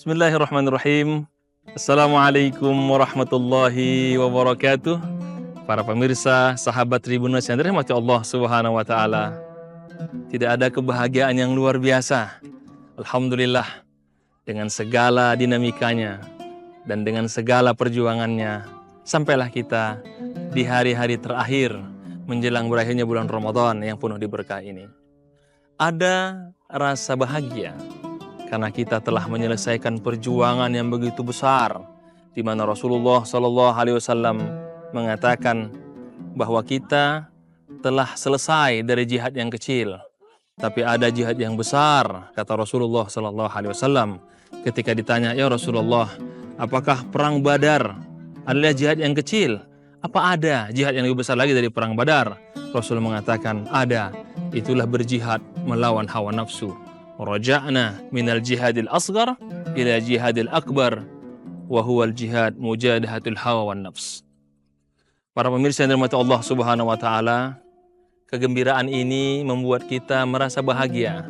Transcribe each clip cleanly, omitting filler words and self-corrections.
Bismillahirrahmanirrahim. Assalamualaikum warahmatullahi wabarakatuh. Para pemirsa, sahabat Tribunnews yang dirahmati Allah Subhanahu wa taala. Tidak ada kebahagiaan yang luar biasa. Alhamdulillah, dengan segala dinamikanya dan dengan segala perjuangannya, sampailah kita di hari-hari terakhir menjelang berakhirnya bulan Ramadan yang penuh diberkah ini. Ada rasa bahagia karena kita telah menyelesaikan perjuangan yang begitu besar, di mana Rasulullah SAW mengatakan bahwa kita telah selesai dari jihad yang kecil, tapi ada jihad yang besar, kata Rasulullah SAW. Ketika ditanya, ya Rasulullah, apakah perang Badar adalah jihad yang kecil? Apa ada jihad yang lebih besar lagi dari perang Badar? Rasul mengatakan, ada. Itulah berjihad melawan hawa nafsu. Raja'na minal jihadil asghar ila jihadil akbar wa huwal jihad mujadahatul hawa wan nafs. Para pemirsa yang dirahmati Allah Subhanahu wa taala, kegembiraan ini membuat kita merasa bahagia.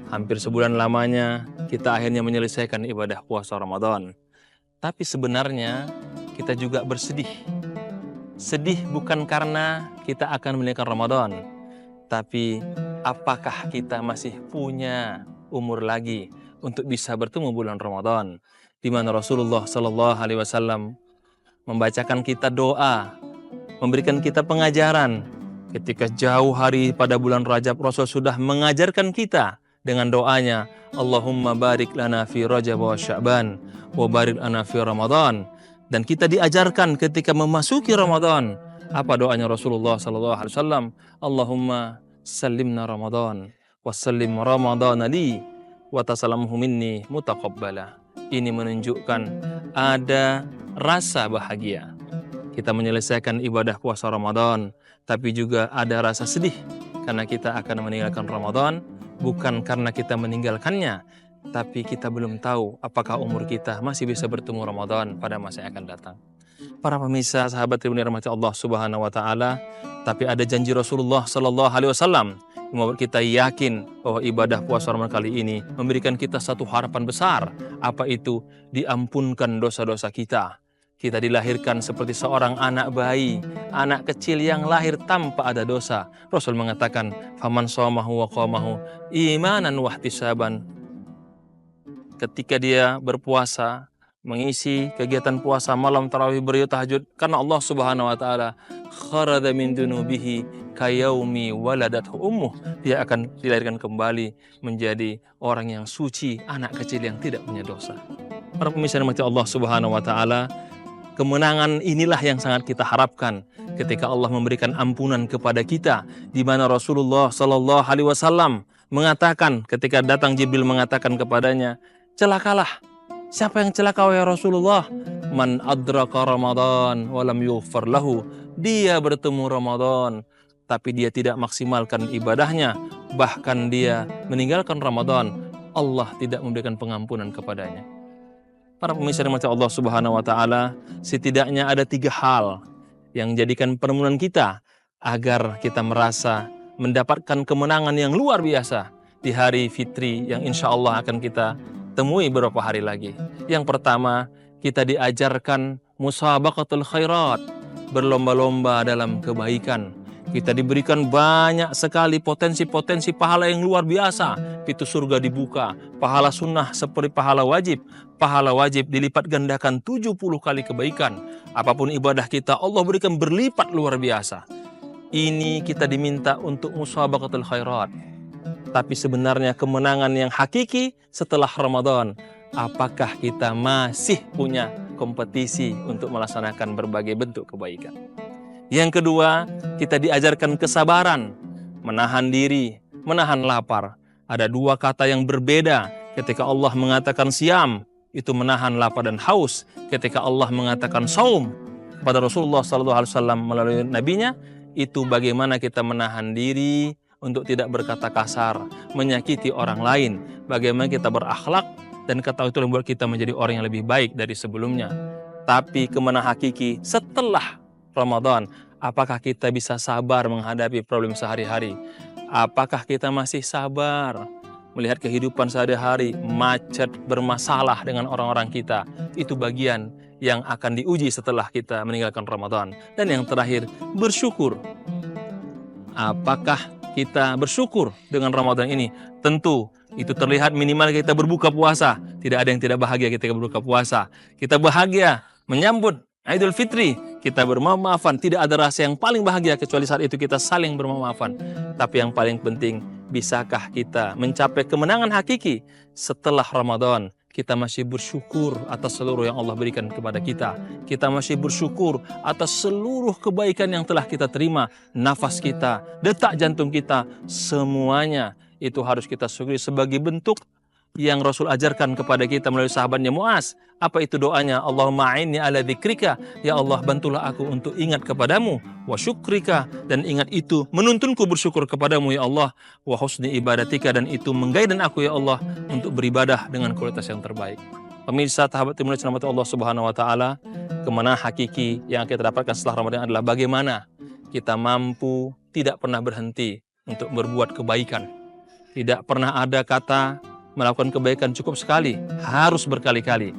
Hampir sebulan lamanya kita akhirnya menyelesaikan ibadah puasa Ramadan. Tapi sebenarnya kita juga bersedih. Sedih bukan karena kita akan meninggalkan Ramadan, tapi apakah kita masih punya umur lagi untuk bisa bertemu bulan Ramadan, di mana Rasulullah SAW membacakan kita doa, memberikan kita pengajaran. Ketika jauh hari pada bulan Rajab, Rasul sudah mengajarkan kita dengan doanya, Allahumma barik lana fi Rajab wa Sya'ban wa barik lana fi Ramadan. Dan kita diajarkan ketika memasuki Ramadan, apa doanya Rasulullah SAW? Allahumma sallimna Ramadan wa sallim Ramadan li wa tasalamhu minni mutaqabbala. Ini menunjukkan ada rasa bahagia. Kita menyelesaikan ibadah puasa Ramadan, tapi juga ada rasa sedih karena kita akan meninggalkan Ramadan, bukan karena kita meninggalkannya, tapi kita belum tahu apakah umur kita masih bisa bertemu Ramadan pada masa yang akan datang. Para pemirsa, sahabat Tribun yang dirahmati Allah Subhanahu wa taala, tapi ada janji Rasulullah SAW yang membuat kita yakin bahwa ibadah puasa Ramadan kali ini memberikan kita satu harapan besar. Apa itu? Diampunkan dosa-dosa kita. Kita dilahirkan seperti seorang anak bayi, anak kecil yang lahir tanpa ada dosa. Rasul mengatakan, faman shamahu wa qamahu imanan wa ihtisaban. Ketika dia berpuasa, mengisi kegiatan puasa malam tarawih, beribadah tahajud, karena Allah Subhanahu wa taala kharada min dunubihi kayaumi waladathu ummuh, dia akan dilahirkan kembali menjadi orang yang suci, anak kecil yang tidak punya dosa. Para pemirsa yang dirahmati Allah Subhanahu wa taala, kemenangan inilah yang sangat kita harapkan ketika Allah memberikan ampunan kepada kita, di mana Rasulullah SAW mengatakan ketika datang Jibril mengatakan kepadanya, celakalah. Siapa yang celaka ya Rasulullah? Man adraka Ramadan walam yughfar lahu. Dia bertemu Ramadan tapi dia tidak maksimalkan ibadahnya, bahkan dia meninggalkan Ramadan, Allah tidak memberikan pengampunan kepadanya. Para pemirsa yang dirahmati Allah Subhanahu wa taala, setidaknya ada 3 hal yang menjadikan permohonan kita agar kita merasa mendapatkan kemenangan yang luar biasa di hari fitri yang insya Allah akan kita temui beberapa hari lagi. Yang pertama, kita diajarkan musabaqatul khairat, berlomba-lomba dalam kebaikan. Kita diberikan banyak sekali potensi-potensi pahala yang luar biasa. Pintu surga dibuka, pahala sunnah seperti pahala wajib. Pahala wajib dilipat gandakan 70 kali kebaikan. Apapun ibadah kita, Allah berikan berlipat luar biasa. Ini kita diminta untuk musabaqatul khairat. Tapi sebenarnya kemenangan yang hakiki setelah Ramadan, apakah kita masih punya kompetisi untuk melaksanakan berbagai bentuk kebaikan? Yang kedua, kita diajarkan kesabaran, menahan diri, menahan lapar. Ada 2 kata yang berbeda. Ketika Allah mengatakan siam, itu menahan lapar dan haus. Ketika Allah mengatakan saum kepada Rasulullah SAW melalui nabinya, itu bagaimana kita menahan diri untuk tidak berkata kasar, menyakiti orang lain, bagaimana kita berakhlak, dan kata itu membuat kita menjadi orang yang lebih baik dari sebelumnya. Tapi kemenangan hakiki setelah Ramadan, apakah kita bisa sabar menghadapi problem sehari-hari? Apakah kita masih sabar melihat kehidupan sehari-hari, macet, bermasalah dengan orang-orang kita. Itu bagian yang akan diuji setelah kita meninggalkan Ramadan. Dan yang terakhir, bersyukur. Apakah kita bersyukur dengan Ramadan ini? Tentu itu terlihat minimal kita berbuka puasa. Tidak ada yang tidak bahagia ketika berbuka puasa. Kita bahagia menyambut Idul Fitri. Kita bermaaf-maafan. Tidak ada rasa yang paling bahagia kecuali saat itu kita saling bermaaf-maafan. Tapi yang paling penting, bisakah kita mencapai kemenangan hakiki setelah Ramadan? Kita masih bersyukur atas seluruh yang Allah berikan kepada kita. Kita masih bersyukur atas seluruh kebaikan yang telah kita terima. Nafas kita, detak jantung kita, semuanya itu harus kita syukuri sebagai bentuk yang Rasul ajarkan kepada kita melalui sahabatnya Muaz. Apa itu doanya? Allahumma a'inni ala dzikrika. Ya Allah, bantulah aku untuk ingat kepadamu. Wa syukrika. Dan ingat itu menuntunku bersyukur kepadamu ya Allah. Wa husni ibadatika. Dan itu menggaidan aku ya Allah untuk beribadah dengan kualitas yang terbaik. Pemirsa, sahabat Tribunnews rahmati Allah Subhanahu wa taala, kemenangan hakiki yang kita dapatkan setelah Ramadan adalah bagaimana kita mampu tidak pernah berhenti untuk berbuat kebaikan. Tidak pernah ada kata melakukan kebaikan cukup sekali, harus berkali-kali.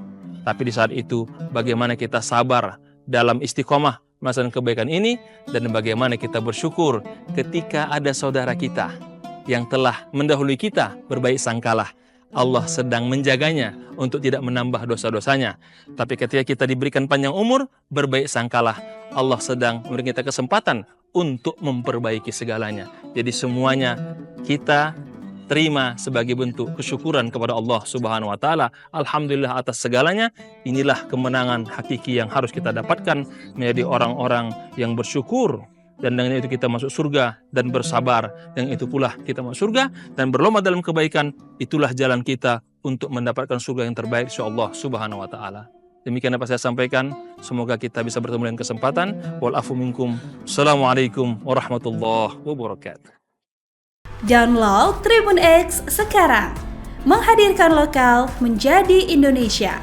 Tapi di saat itu, bagaimana kita sabar dalam istiqomah melaksanakan kebaikan ini, dan bagaimana kita bersyukur ketika ada saudara kita yang telah mendahului kita, berbaik sangkalah. Allah sedang menjaganya untuk tidak menambah dosa-dosanya. Tapi ketika kita diberikan panjang umur, berbaik sangkalah. Allah sedang memberikan kita kesempatan untuk memperbaiki segalanya. Jadi semuanya kita terima sebagai bentuk kesyukuran kepada Allah Subhanahu wa taala. Alhamdulillah atas segalanya. Inilah kemenangan hakiki yang harus kita dapatkan, menjadi orang-orang yang bersyukur, dan dengan itu kita masuk surga, dan bersabar, dan itu pula kita masuk surga dan berlomba dalam kebaikan. Itulah jalan kita untuk mendapatkan surga yang terbaik insyaallah Subhanahu wa taala. Demikian apa saya sampaikan. Semoga kita bisa bertemu dengan kesempatan. Wal afu minkum. Assalamualaikum warahmatullahi wabarakatuh. Download Tribun X sekarang, menghadirkan lokal menjadi Indonesia.